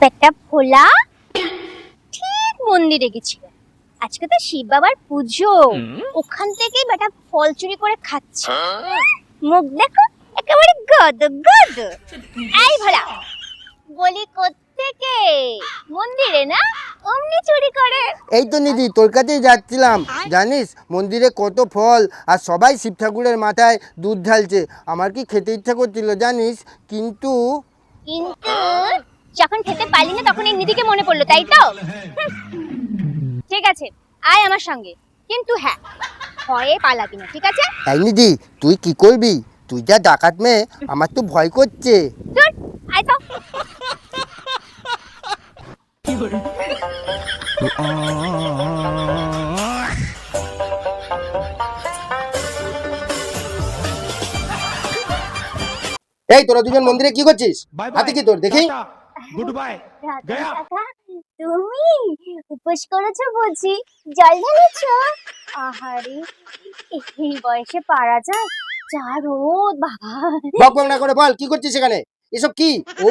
পেটটা ফোলা ঠিক মন্দিরে গেছিল। আজকে তো শিব বাবার পুজো, ওখান থেকেই বেটা ফল চুরি করে খাচ্ছে। মুখ দেখো একেবারে গদ গদ। এই ভোলা, বলি কোত্থেকে? মন্দিরে না, অমনি চুরি করে। এই তো নিধি, তোর কাছেই যাচ্ছিলাম। জানিস মন্দিরে কত ফল, আর সবাই শিব ঠাকুরের মাথায় দুধ ঢালছে। আমার কি খেতে ইচ্ছা করছিল জানিস, কিন্তু কিন্তু যখন খেতে পারলি না তখন এই নিধিকে মনে পড়লো, তাই তো? ঠিক আছে, আয় আমার সঙ্গে, কিন্তু হ্যাঁ ভয়ে পালাবি না, ঠিক আছে? এই নিধি, তুই কি করবি? তুই যা ডাকাত মেয়ে, আমার তো ভয় করছে। ধুর, আয় তো। এই তোরা দুজন মন্দিরে কি করছিস? হাতে কি তোর দেখি? Good bye Gaya. কাকা, তুমি উপোস করেছো বুঝি? জল ঢেলেছো? আহারে, এই বয়সে পারা যায়? যা রোদ বাবা। বক বক না করে বল, কি করছিস এখানে? এসব কি? ও,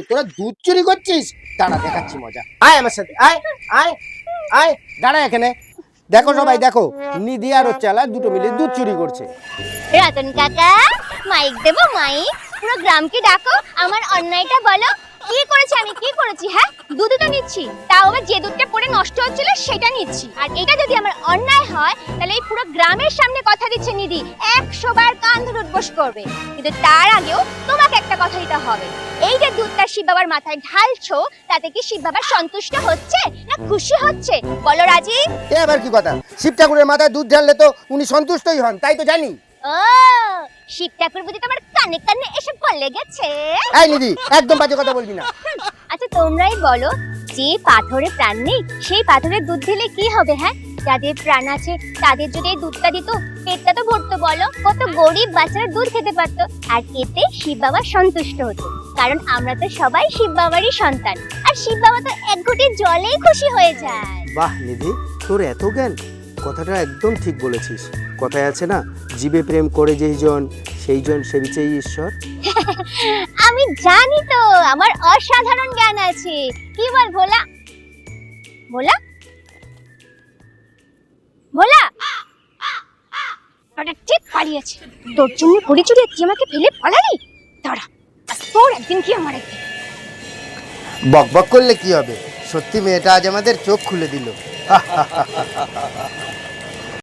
তোরা দুধ চুরি করছিস? দাঁড়া, দেখাচ্ছি মজা। আয় আমার সাথে, আয় আয় আয়, দাঁড়া এখানে। দেখো সবাই দেখো, নিধি আর ওর চালা দুটো মিলে দুধ চুরি করছে। রতন কাকা, মাইক দেবো মাইক, পুরো গ্রামকে ডাকো, আমার অন্যায়টা বলো। কি করেছি আমি, কি করেছি? হ্যাঁ, দুধই তো নিচ্ছি, তাও আবার যে দুধটা পড়ে নষ্ট হচ্ছিল সেটা নিচ্ছি। আর এটা যদি আমার অন্যায় হয় তাহলে এই পুরো গ্রামের সামনে কথা দিচ্ছে নিধি 100 বার কান ধরে উঠবোস করবে। কিন্তু তার আগেও তোমাকে একটা কথা দিতে হবে। এই যে দুধটা শিব বাবার মাথায় ঢালছো, তাতে কি শিব বাবা সন্তুষ্ট হচ্ছে না খুশি হচ্ছে? বলো রাজি। এ আবার কি কথা? শিব ঠাকুরের মাথায় দুধ ঢাললে তো উনি সন্তুষ্টই হন, তাই তো জানি। ও, শিব ঠাকুর বুঝি তোমার কানে কানে এসে বলে গেছে? এই নিধি, একদম বাজে কথা বলবি না। আচ্ছা তোমরাই বলো, যে পাথরে প্রাণ নেই সেই পাথরের দুধ দিলে কি হবে? হ্যাঁ, যাদের প্রাণ আছে তাদের যদি এই দুধটা দিত, পেটটা তো ভরতো। বলো, কত গরিব বাচ্চারা দুধ খেতে পারতো, আর এতে শিব বাবা সন্তুষ্ট হতো। কারণ আমরা তো সবাই শিব বাবারই সন্তান, আর শিব বাবা তো এক ঘটি জলেই খুশি হয়ে যায়। বাহ নিধি, তোর এত জ্ঞান। কথাটা একদম ঠিক বলেছিস। কথায় আছে না, জীবে প্রেম করে যেইজন সেইজন সেবিছেই ঈশ্বর। আমি জানি তো, আমার অসাধারণ জ্ঞান আছে। কি বল ভোলা? ভোলা, ভোলা, ওটা ঠিক পালিয়েছে। তোর জন্য ঘুরি চুরি তুই আমাকে ফেলে পালালি। দাঁড়া, তোর একদিন কি আমার একদিন। বক বক করলে কি হবে? সত্যি মেয়েটা আজ আমাদের চোখ খুলে দিল।